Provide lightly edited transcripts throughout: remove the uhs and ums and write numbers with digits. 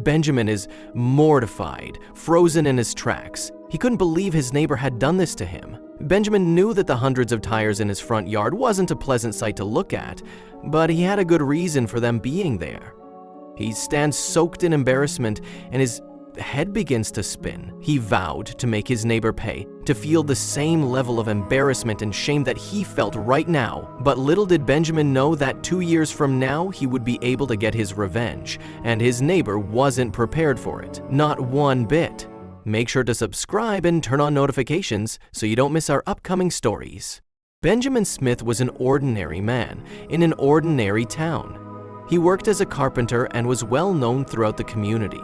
Benjamin is mortified, frozen in his tracks. He couldn't believe his neighbor had done this to him. Benjamin knew that the hundreds of tires in his front yard wasn't a pleasant sight to look at, but he had a good reason for them being there. He stands soaked in embarrassment and his head begins to spin. He vowed to make his neighbor pay, to feel the same level of embarrassment and shame that he felt right now. But little did Benjamin know that 2 years from now, he would be able to get his revenge, and his neighbor wasn't prepared for it, not one bit. Make sure to subscribe and turn on notifications so you don't miss our upcoming stories. Benjamin Smith was an ordinary man in an ordinary town. He worked as a carpenter and was well known throughout the community.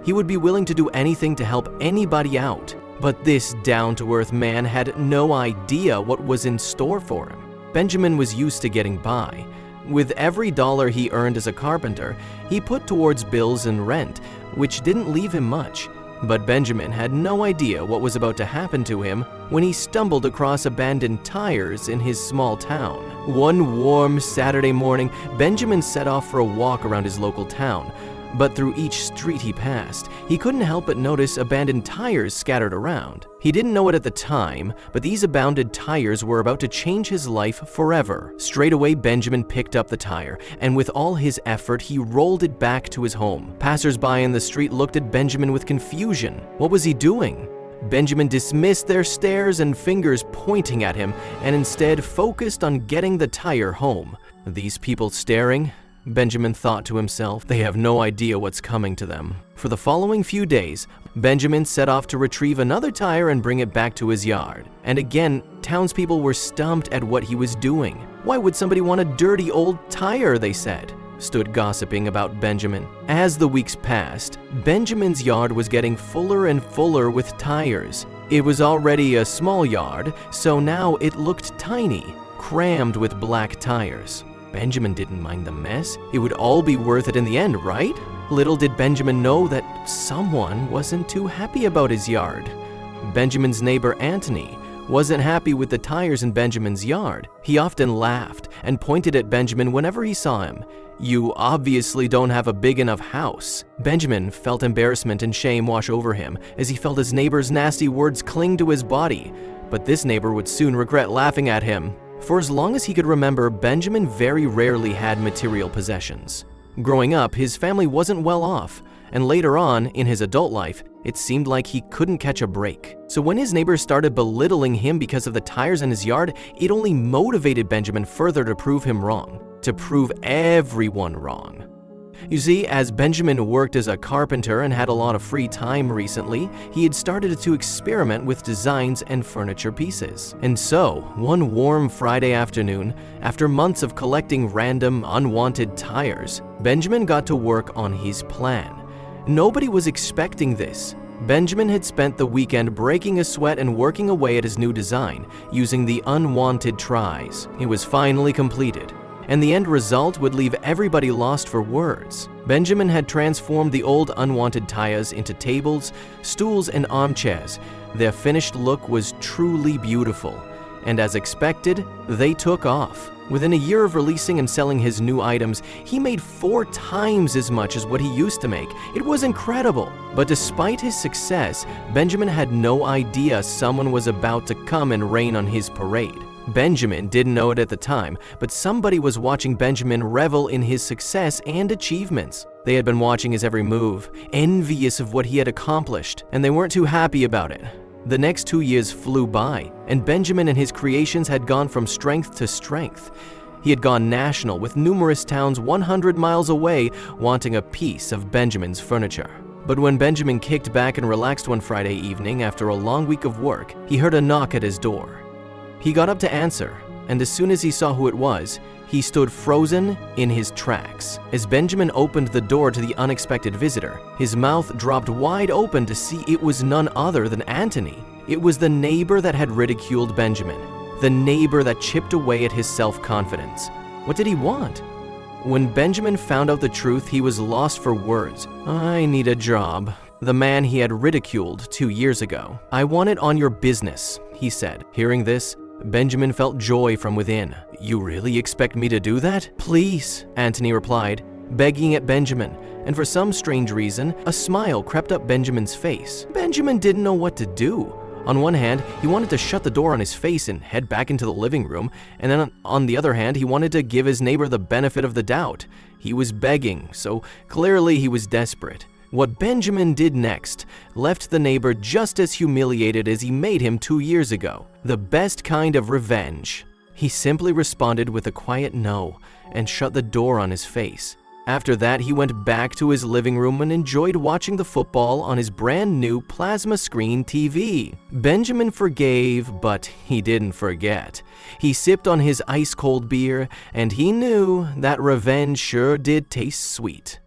He would be willing to do anything to help anybody out, but this down-to-earth man had no idea what was in store for him. Benjamin was used to getting by. With every dollar he earned as a carpenter, he put towards bills and rent, which didn't leave him much. But Benjamin had no idea what was about to happen to him when he stumbled across abandoned tires in his small town. One warm Saturday morning, Benjamin set off for a walk around his local town. But through each street he passed, he couldn't help but notice abandoned tires scattered around. He didn't know it at the time, but these abandoned tires were about to change his life forever. Straight away, Benjamin picked up the tire, and with all his effort, he rolled it back to his home. Passers-by in the street looked at Benjamin with confusion. What was he doing? Benjamin dismissed their stares and fingers pointing at him, and instead focused on getting the tire home. These people staring? Benjamin thought to himself, they have no idea what's coming to them. For the following few days, Benjamin set off to retrieve another tire and bring it back to his yard. And again, townspeople were stumped at what he was doing. Why would somebody want a dirty old tire, they said, stood gossiping about Benjamin. As the weeks passed, Benjamin's yard was getting fuller and fuller with tires. It was already a small yard, so now it looked tiny, crammed with black tires. Benjamin didn't mind the mess. It would all be worth it in the end, right? Little did Benjamin know that someone wasn't too happy about his yard. Benjamin's neighbor Anthony wasn't happy with the tires in Benjamin's yard. He often laughed and pointed at Benjamin whenever he saw him. You obviously don't have a big enough house. Benjamin felt embarrassment and shame wash over him as he felt his neighbor's nasty words cling to his body. But this neighbor would soon regret laughing at him. For as long as he could remember, Benjamin very rarely had material possessions. Growing up, his family wasn't well off, and later on, in his adult life, it seemed like he couldn't catch a break. So when his neighbors started belittling him because of the tires in his yard, it only motivated Benjamin further to prove him wrong, to prove everyone wrong. You see, as Benjamin worked as a carpenter and had a lot of free time recently, he had started to experiment with designs and furniture pieces. And so, one warm Friday afternoon, after months of collecting random, unwanted tires, Benjamin got to work on his plan. Nobody was expecting this. Benjamin had spent the weekend breaking a sweat and working away at his new design, using the unwanted tries. It was finally completed, and the end result would leave everybody lost for words. Benjamin had transformed the old unwanted tires into tables, stools, and armchairs. Their finished look was truly beautiful, and as expected, they took off. Within a year of releasing and selling his new items, he made 4 times as much as what he used to make. It was incredible. But despite his success, Benjamin had no idea someone was about to come and rain on his parade. Benjamin didn't know it at the time, but somebody was watching Benjamin revel in his success and achievements. They had been watching his every move, envious of what he had accomplished, and they weren't too happy about it. The next 2 years flew by, and Benjamin and his creations had gone from strength to strength. He had gone national, with numerous towns 100 miles away wanting a piece of Benjamin's furniture. But when Benjamin kicked back and relaxed one Friday evening after a long week of work, he heard a knock at his door. He got up to answer, and as soon as he saw who it was, he stood frozen in his tracks. As Benjamin opened the door to the unexpected visitor, his mouth dropped wide open to see it was none other than Anthony. It was the neighbor that had ridiculed Benjamin, the neighbor that chipped away at his self-confidence. What did he want? When Benjamin found out the truth, he was lost for words. I need a job. The man he had ridiculed 2 years ago. I want it on your business, he said. Hearing this, Benjamin felt joy from within. You really expect me to do that? Please, Anthony replied. begging at Benjamin, and for some strange reason, a smile crept up Benjamin's face. Benjamin didn't know what to do. On one hand, he wanted to shut the door on his face and head back into the living room, and then on the other hand, he wanted to give his neighbor the benefit of the doubt. He was begging, so clearly he was desperate. What Benjamin did next left the neighbor just as humiliated as he made him 2 years ago. The best kind of revenge. He simply responded with a quiet no and shut the door on his face. After that, he went back to his living room and enjoyed watching the football on his brand new plasma screen TV. Benjamin forgave, but he didn't forget. He sipped on his ice-cold beer, and he knew that revenge sure did taste sweet.